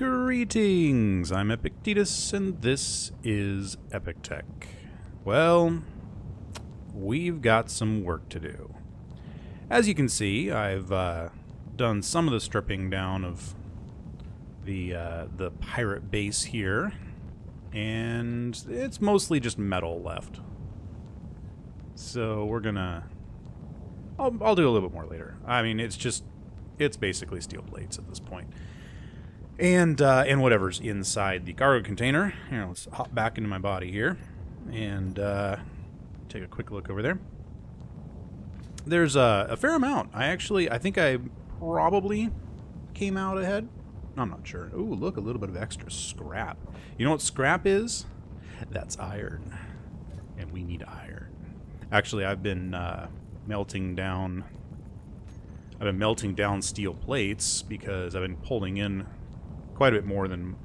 Greetings, I'm Epictetus, and this is Epic Tech. Well, we've got some work to do. As you can see, I've done some of the stripping down of the pirate base here, and it's mostly just metal left. So we're gonna... I'll do a little bit more later. I mean, it's basically steel plates at this point. And whatever's inside the cargo container. Here, let's hop back into my body here and take a quick look over there. There's a fair amount. I think I probably came out ahead. I'm not sure. Ooh, look, a little bit of extra scrap. You know what scrap is? That's iron. And we need iron. Actually, I've been melting down steel plates because I've been pulling in quite a bit more than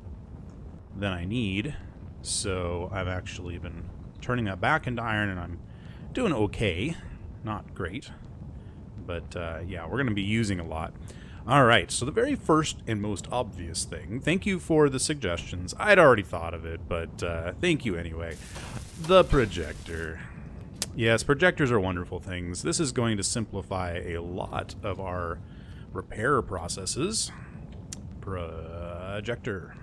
I need, so I've actually been turning that back into iron, and I'm doing okay. Not great, but yeah, we're going to be using a lot. Alright, so the very first and most obvious thing, thank you for the suggestions. I'd already thought of it, but thank you anyway. The projector. Yes, projectors are wonderful things. This is going to simplify a lot of our repair processes. Projector.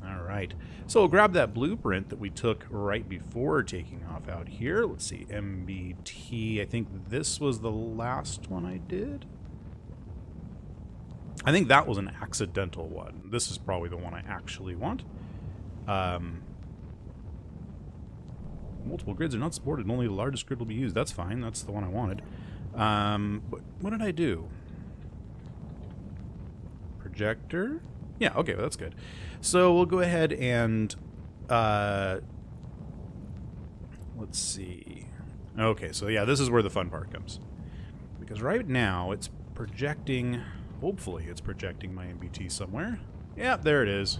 Alright, so we'll grab that blueprint that we took right before taking off out here. Let's see, MBT. I think this was the last one I did. I think that was an accidental one. This is probably the one I actually want. Multiple grids are not supported, and only the largest grid will be used. That's fine, that's the one I wanted. What did I do? Projector? Yeah, okay, well, that's good. So we'll go ahead and let's see. Okay, so yeah, this is where the fun part comes. Because right now it's projecting, hopefully it's projecting my MBT somewhere. Yeah, there it is.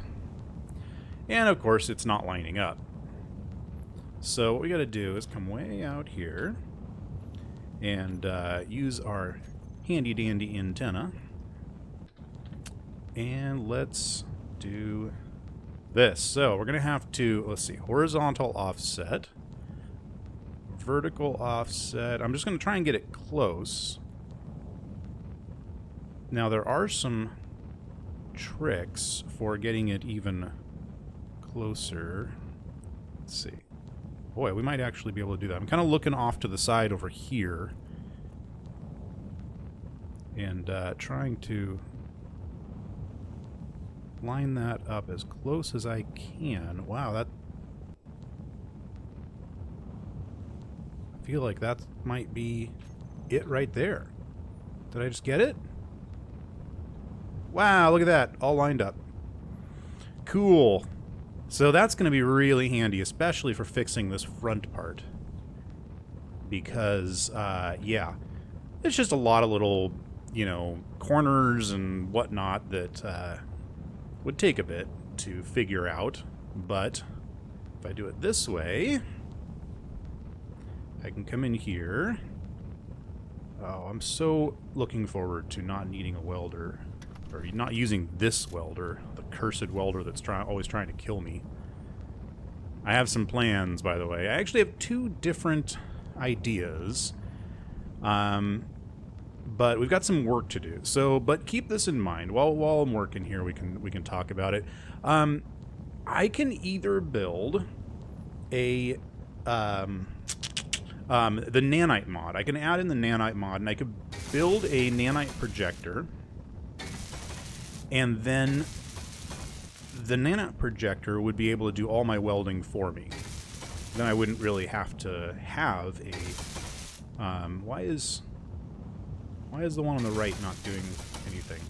And of course it's not lining up. So what we got to do is come way out here and use our handy dandy antenna. And let's do this. So we're going to have to, let's see, horizontal offset, vertical offset. I'm just going to try and get it close. Now there are some tricks for getting it even closer. Let's see. Boy, we might actually be able to do that. I'm kind of looking off to the side over here and trying to line that up as close as I can. Wow, that... I feel like that might be it right there. Did I just get it? Wow, look at that. All lined up. Cool. So that's going to be really handy, especially for fixing this front part. Because, yeah, it's just a lot of little, you know, corners and whatnot that would take a bit to figure out. But if I do it this way, I can come in here. Oh, I'm so looking forward to not needing a welder. Or not using this welder, the cursed welder that's always trying to kill me. I have some plans, by the way. I actually have two different ideas, but we've got some work to do. So, but keep this in mind while I'm working here. We can talk about it. I can either build a the nanite mod. I can add in the nanite mod, and I could build a nanite projector. And then the nanite projector would be able to do all my welding for me. Then I wouldn't really have to have a... why is the one on the right not doing anything?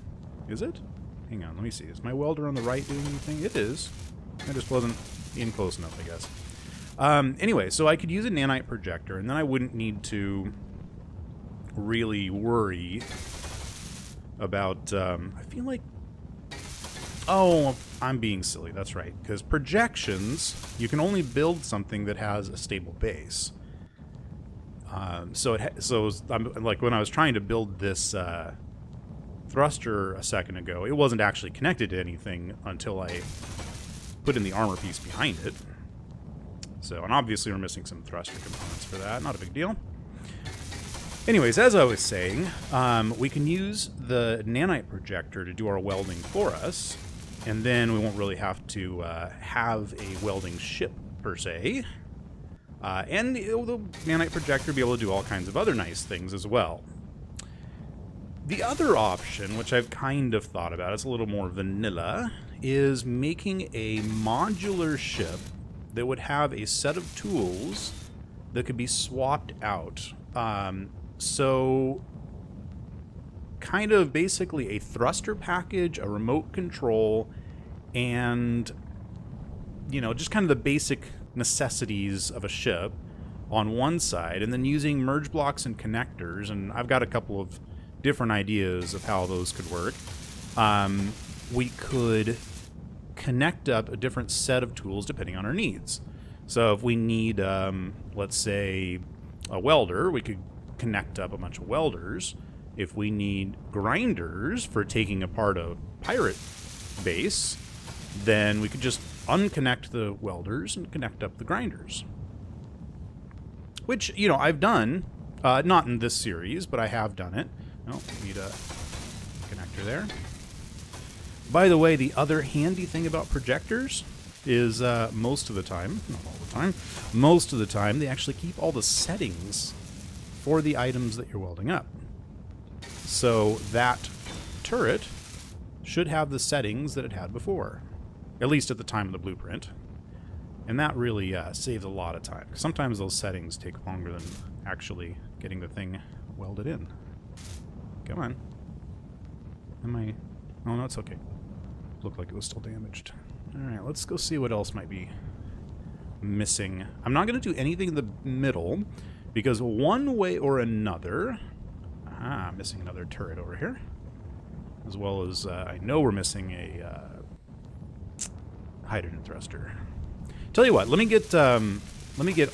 Is it? Hang on, let me see. Is my welder on the right doing anything? It is. I just wasn't in close enough, I guess. Anyway, so I could use a nanite projector, and then I wouldn't need to really worry about... I feel like... Oh, I'm being silly. That's right. Because projections, you can only build something that has a stable base. So like when I was trying to build this thruster a second ago, it wasn't actually connected to anything until I put in the armor piece behind it. So, and obviously we're missing some thruster components for that. Not a big deal. Anyways, as I was saying, we can use the nanite projector to do our welding for us, and then we won't really have to have a welding ship, per se. And the nanite projector will be able to do all kinds of other nice things as well. The other option, which I've kind of thought about, it's a little more vanilla, is making a modular ship that would have a set of tools that could be swapped out. So, kind of basically a thruster package, a remote control, and, you know, just kind of the basic necessities of a ship on one side, and then using merge blocks and connectors, and I've got a couple of different ideas of how those could work. We could connect up a different set of tools depending on our needs. So if we need, let's say, a welder, we could connect up a bunch of welders. If we need grinders for taking apart a pirate base, then we could just unconnect the welders and connect up the grinders. Which, you know, I've done, not in this series, but I have done it. Oh, need a connector there. By the way, the other handy thing about projectors is most of the time, not all the time, most of the time they actually keep all the settings for the items that you're welding up. So that turret should have the settings that it had before, at least at the time of the blueprint. And that really saves a lot of time. Sometimes those settings take longer than actually getting the thing welded in. Come on. Am I... Oh, no, it's okay. Looked like it was still damaged. Alright, let's go see what else might be missing. I'm not going to do anything in the middle, because one way or another... I'm missing another turret over here. As well as, I know we're missing a hydrogen thruster. Tell you what, let me get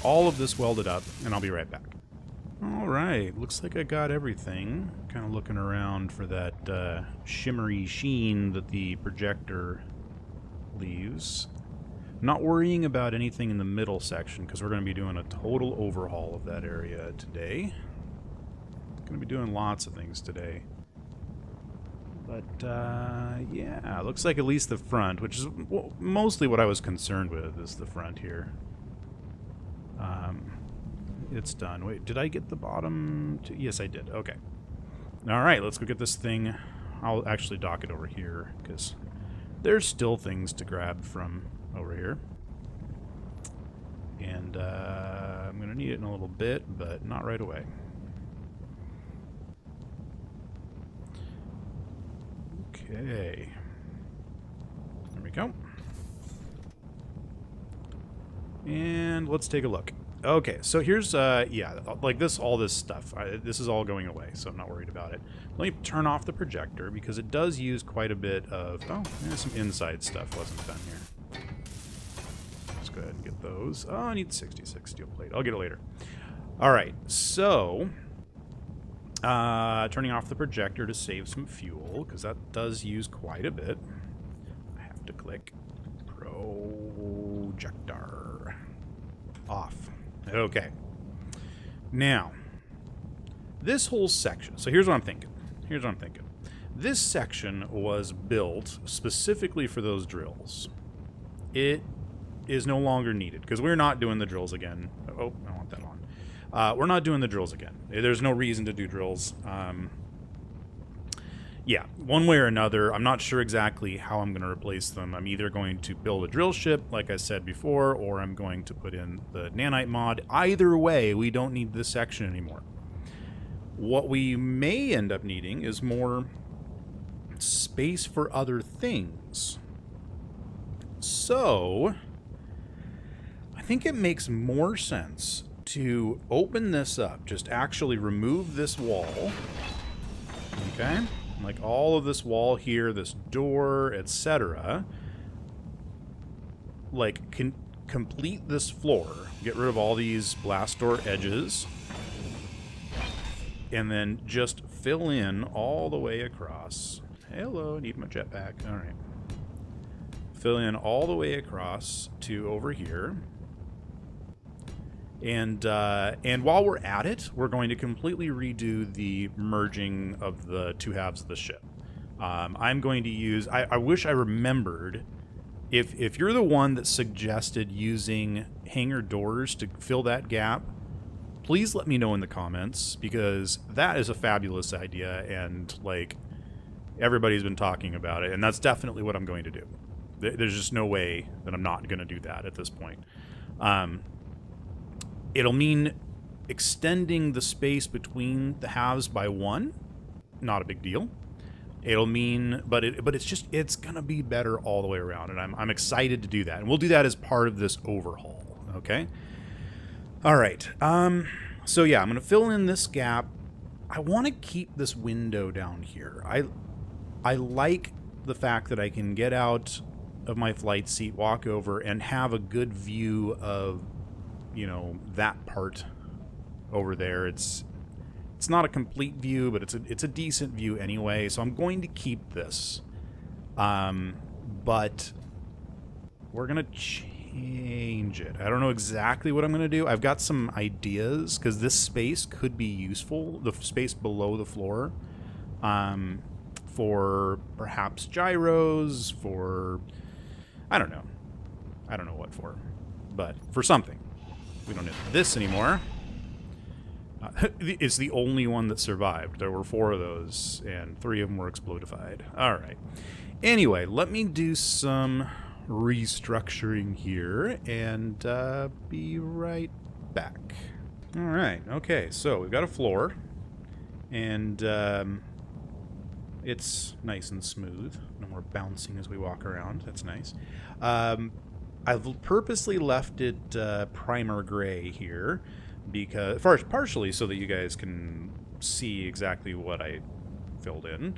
all of this welded up, and I'll be right back. Alright, looks like I got everything. Kind of looking around for that shimmery sheen that the projector leaves. Not worrying about anything in the middle section, because we're going to be doing a total overhaul of that area today. Going to be doing lots of things today. But, yeah, looks like at least the front, which is mostly what I was concerned with, is the front here. It's done. Wait, did I get the bottom? Yes, I did. Okay. Alright, let's go get this thing. I'll actually dock it over here, because there's still things to grab from over here. And, I'm going to need it in a little bit, but not right away. Okay. There we go. And let's take a look. Okay, so here's, yeah, like this, all this stuff. This is all going away, so I'm not worried about it. Let me turn off the projector, because it does use quite a bit of... Oh, there's some inside stuff wasn't done here. Let's go ahead and get those. Oh, I need 66 steel plate. I'll get it later. Alright, so... turning off the projector to save some fuel, because that does use quite a bit. I have to click projector off. Okay. Now, this whole section. So here's what I'm thinking. This section was built specifically for those drills. It is no longer needed, because we're not doing the drills again. Oh, I want that on. We're not doing the drills again. There's no reason to do drills. Yeah, one way or another, I'm not sure exactly how I'm going to replace them. I'm either going to build a drill ship, like I said before, or I'm going to put in the nanite mod. Either way, we don't need this section anymore. What we may end up needing is more space for other things. So, I think it makes more sense to open this up, just actually remove this wall, okay, like all of this wall here, this door, etc. Like, complete this floor, get rid of all these blast door edges, and then just fill in all the way across. Hello, I need my jetpack. All right. Fill in all the way across to over here. And while we're at it, we're going to completely redo the merging of the two halves of the ship. I'm going to use... I wish I remembered... If you're the one that suggested using hangar doors to fill that gap, please let me know in the comments, because that is a fabulous idea, and, like, everybody's been talking about it, and that's definitely what I'm going to do. There's just no way that I'm not going to do that at this point. It'll mean extending the space between the halves by 1. Not a big deal. It'll mean, but it's gonna be better all the way around, and I'm excited to do that, and we'll do that as part of this overhaul. Okay. All right. So yeah, I'm gonna fill in this gap. I want to keep this window down here. I like the fact that I can get out of my flight seat, walk over, and have a good view of, you know, that part over there. It's not a complete view, but it's a decent view anyway, so I'm going to keep this. But we're going to change it. I don't know exactly what I'm going to do. I've got some ideas, because this space could be useful, the space below the floor, for perhaps gyros, for... I don't know. I don't know what for, but for something. We don't need this anymore. It's the only one that survived. There were 4 of those, and 3 of them were explodified. All right. Anyway, let me do some restructuring here, and be right back. All right. Okay, so we've got a floor, and it's nice and smooth. No more bouncing as we walk around. That's nice. I've purposely left it primer gray here, because partially so that you guys can see exactly what I filled in,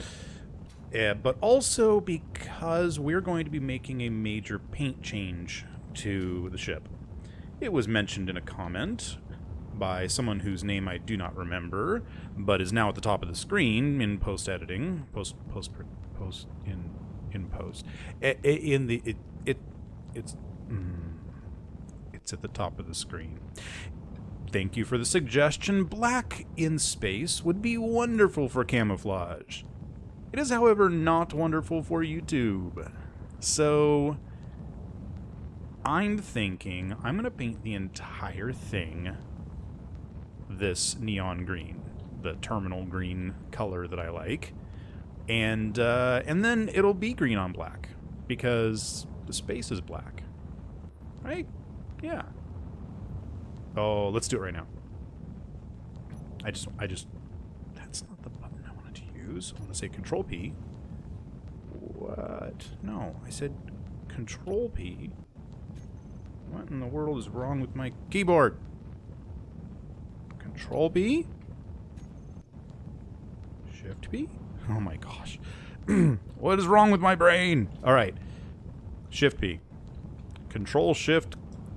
but also because we're going to be making a major paint change to the ship. It was mentioned in a comment by someone whose name I do not remember, but is now at the top of the screen in post editing, it's at the top of the screen. Thank you for the suggestion. Black in space would be wonderful for camouflage. It is, however, not wonderful for YouTube. So I'm thinking I'm going to paint the entire thing this neon green, the terminal green color that I like, and then it'll be green on black, because the space is black, right? Yeah. Oh, let's do it right now. I just, that's not the button I wanted to use. I want to say Control P. What? No, I said Control P. What in the world is wrong with my keyboard? Control B? Shift B? Oh my gosh. What is wrong with my brain? All right. Shift B. Control Shift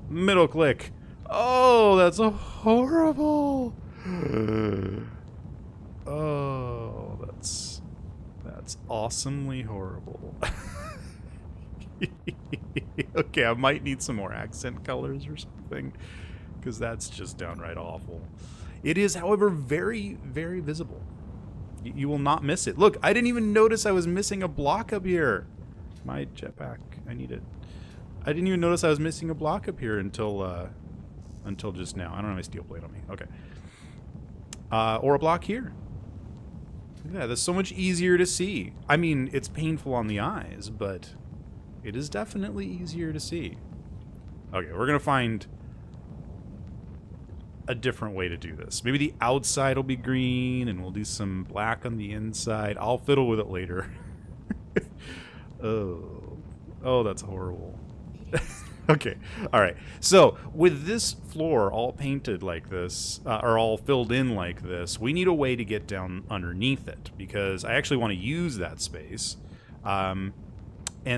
middle click. Oh, that's horrible. Oh, that's awesomely horrible. Okay, I might need some more accent colors or something, because that's just downright awful. It is, however, very, very visible. You will not miss it. Look, I didn't even notice I was missing a block up here. My jetpack, I need it. I didn't even notice I was missing a block up here until just now. I don't have my steel plate on me. Okay. Or a block here. Yeah, that's so much easier to see. I mean, it's painful on the eyes, but it is definitely easier to see. Okay, we're going to find a different way to do this. Maybe the outside will be green, and we'll do some black on the inside. I'll fiddle with it later. Oh, that's horrible. Okay, all right. So with this floor all painted like this, or all filled in like this, we need a way to get down underneath it, because I actually want to use that space. And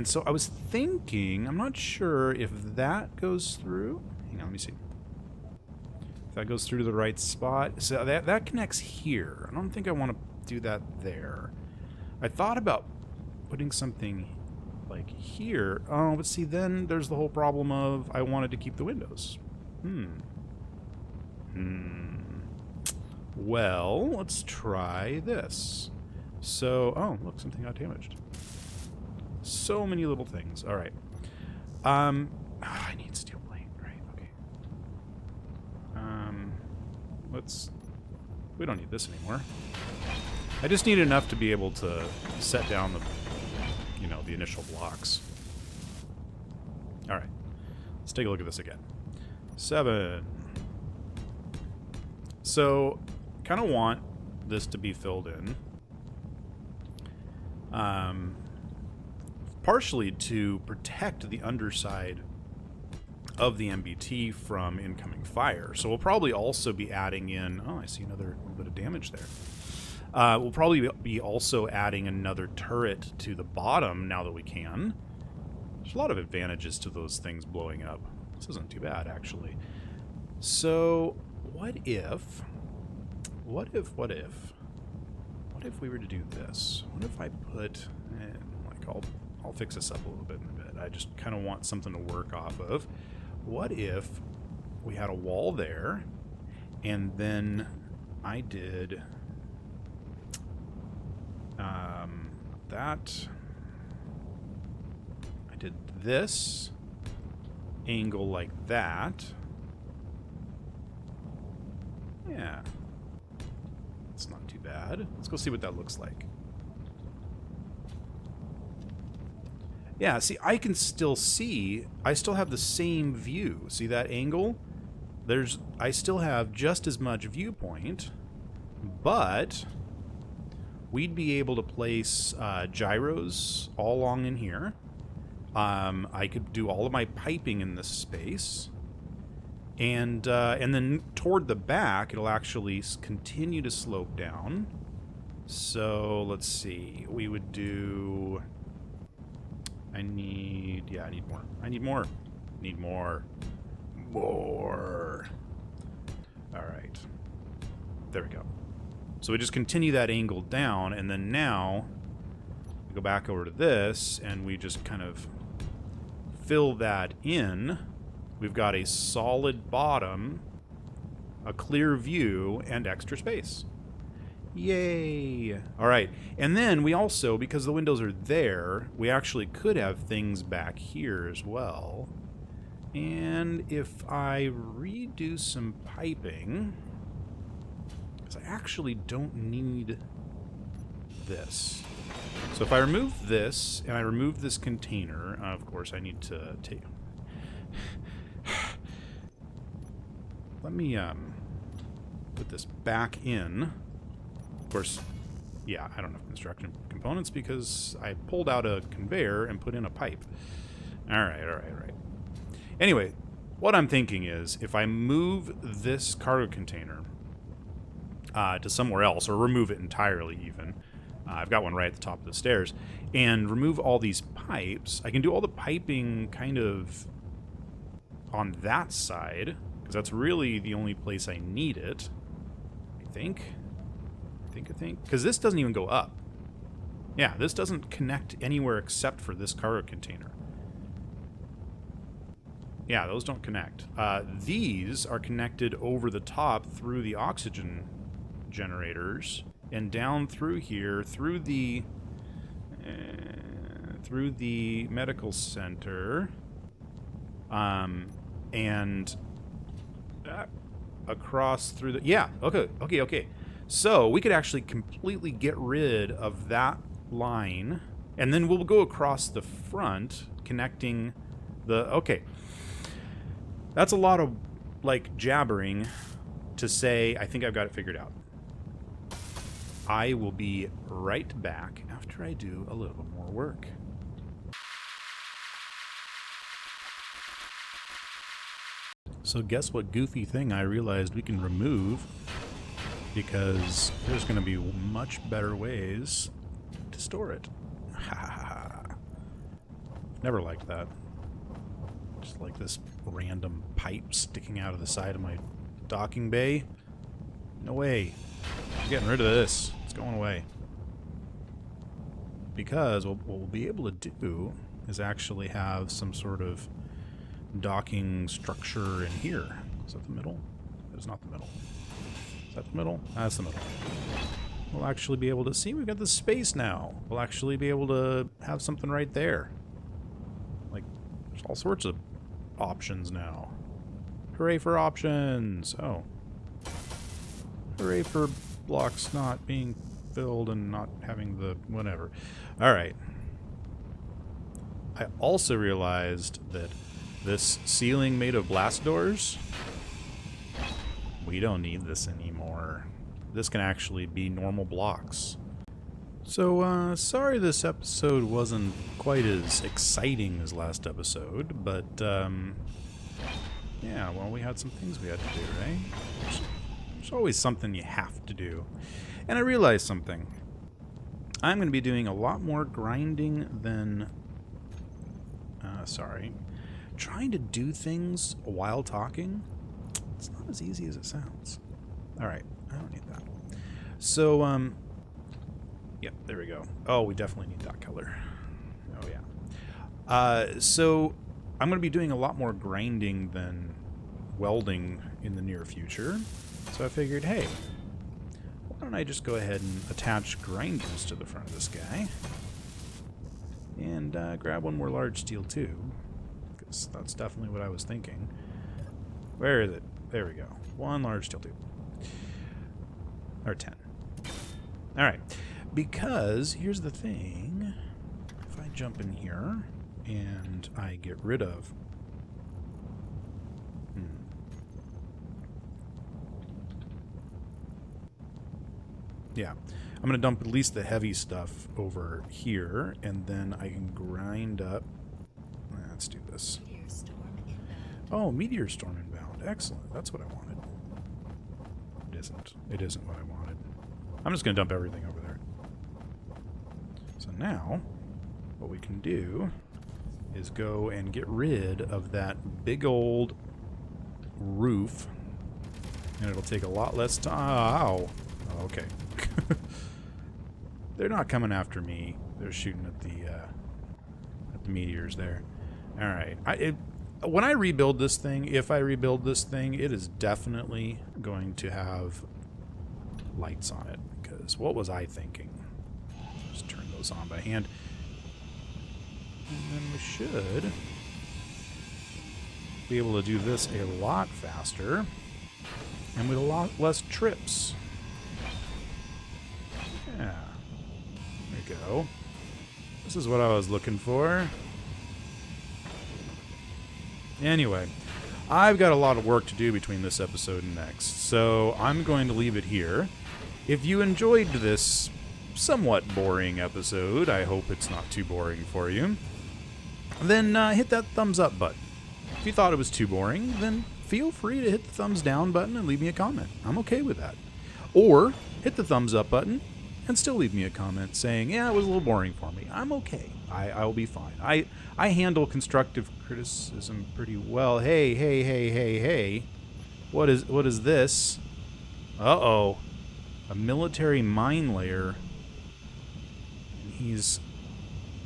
so I was thinking, I'm not sure if that goes through. Hang on, let me see. If that goes through to the right spot. So that connects here. I don't think I want to do that there. I thought about putting something like here. Oh, but see, then there's the whole problem of I wanted to keep the windows. Well, let's try this. So, oh, look, something got damaged. So many little things. All right. I need steel plate. Right, okay. We don't need this anymore. I just need enough to be able to set down the, the initial blocks. All right. Let's take a look at this again. 7. So, kind of want this to be filled in. Partially to protect the underside of the MBT from incoming fire. So we'll probably also be adding in... Oh, I see another little bit of damage there. We'll probably be also adding another turret to the bottom now that we can. There's a lot of advantages to those things blowing up. This isn't too bad, actually. So, what if we were to do this? What if I put... I'll fix this up a little bit in a bit. I just kind of want something to work off of. What if we had a wall there, and then I did I did this angle like that. Yeah. It's not too bad. Let's go see what that looks like. Yeah, see, I can still see, I still have the same view. See that angle? I still have just as much viewpoint, but we'd be able to place gyros all along in here. I could do all of my piping in this space. And then toward the back, it'll actually continue to slope down. So, let's see. We would do... I need more. More. All right. There we go. So we just continue that angle down, and then now we go back over to this, and we just kind of fill that in. We've got a solid bottom, a clear view, and extra space. Yay! All right, and then we also, because the windows are there, we actually could have things back here as well. And if I redo some piping, because I actually don't need this. So if I remove this, and I remove this container, of course I need to take... Let me put this back in. Of course, yeah, I don't have construction components because I pulled out a conveyor and put in a pipe. All right. Anyway, what I'm thinking is if I move this cargo container to somewhere else, or remove it entirely even, I've got one right at the top of the stairs, and remove all these pipes, I can do all the piping kind of on that side, because that's really the only place I need it, I think, because this doesn't even go up. Yeah, this doesn't connect anywhere except for this cargo container. Yeah, those don't connect. These are connected over the top through the oxygen generators and down through here through the medical center, and across through the... Yeah, okay. So we could actually completely get rid of that line, and then we'll go across the front, connecting the... Okay. That's a lot of, like, jabbering to say, I think I've got it figured out. I will be right back after I do a little more work. So guess what goofy thing I realized we can remove, because there's going to be much better ways to store it. Never liked that. Just like this random pipe sticking out of the side of my docking bay. No way. I'm getting rid of this. It's going away. Because what we'll be able to do is actually have some sort of docking structure in here. Is that the middle? That is not the middle. Is that the middle? That's the middle. We'll actually be able to see we've got the space now. We'll actually be able to have something right there. Like, there's all sorts of options now. Hooray for options! Oh. Hooray for blocks not being filled and not having the whatever. Alright. I also realized that this ceiling made of blast doors, we don't need this anymore. This can actually be normal blocks. So, sorry this episode wasn't quite as exciting as last episode, but, yeah, well, we had some things we had to do, right? There's always something you have to do. And I realized something. I'm going to be doing a lot more grinding than... trying to do things while talking, it's not as easy as it sounds. Alright, I don't need that. So, yep, there we go. Oh, we definitely need that color. Oh, yeah. So, I'm going to be doing a lot more grinding than welding in the near future. So I figured, hey, why don't I just go ahead and attach grinders to the front of this guy. And grab one more large steel tube. Because that's definitely what I was thinking. Where is it? There we go. One large steel tube. Or 10. Alright. Because, here's the thing. If I jump in here, and I get rid of... Yeah. I'm going to dump at least the heavy stuff over here, and then I can grind up... Let's do this. Oh, meteor storm inbound. Excellent. That's what I wanted. It isn't. It isn't what I wanted. I'm just going to dump everything over there. So now, what we can do is go and get rid of that big old roof, and it'll take a lot less time. Ow. Oh, okay. They're not coming after me. They're shooting at the meteors there. All right. When I rebuild this thing, if I rebuild this thing, it is definitely going to have lights on it. Because what was I thinking? Just turn those on by hand. And then we should be able to do this a lot faster and with a lot less trips. Yeah. There we go. This is what I was looking for. Anyway, I've got a lot of work to do between this episode and next, so I'm going to leave it here. If you enjoyed this somewhat boring episode, I hope it's not too boring for you, then hit that thumbs up button. If you thought it was too boring, then feel free to hit the thumbs down button and leave me a comment. I'm okay with that. Or hit the thumbs up button and still leave me a comment saying, yeah, it was a little boring for me. I'm okay. I'll be fine. I handle constructive criticism pretty well. Hey. What is this? Uh-oh. A military mine layer. And he's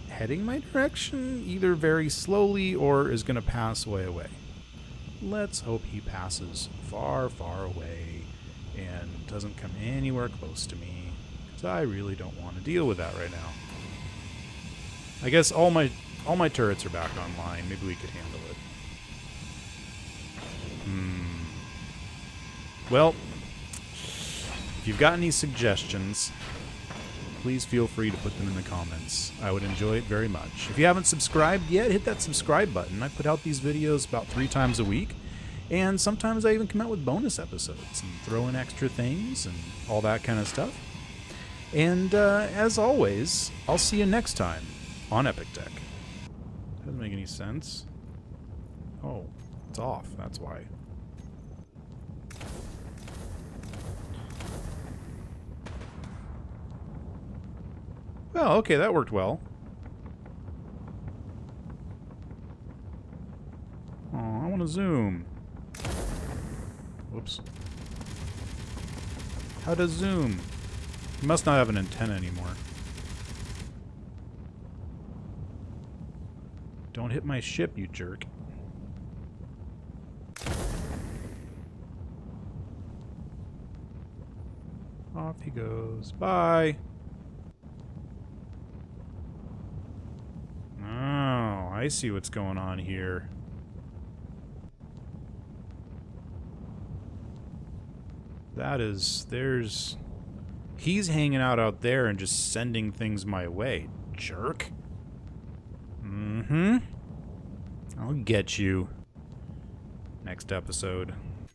heading my direction, either very slowly or is going to pass way away. Let's hope he passes far, far away and doesn't come anywhere close to me, because I really don't want to deal with that right now. I guess all my turrets are back online. Maybe we could handle it. Well, if you've got any suggestions, please feel free to put them in the comments. I would enjoy it very much. If you haven't subscribed yet, hit that subscribe button. I put out these videos about 3 times a week, and sometimes I even come out with bonus episodes and throw in extra things and all that kind of stuff. And as always, I'll see you next time on Epic Tech. Doesn't make any sense. Oh, it's off. That's why. Well, okay, that worked well. Oh, I want to zoom. Whoops. How to zoom? He must not have an antenna anymore. Don't hit my ship, you jerk. Off he goes. Bye. Oh, I see what's going on here. He's hanging out there and just sending things my way, jerk. Mm-hmm. I'll get you. Next episode.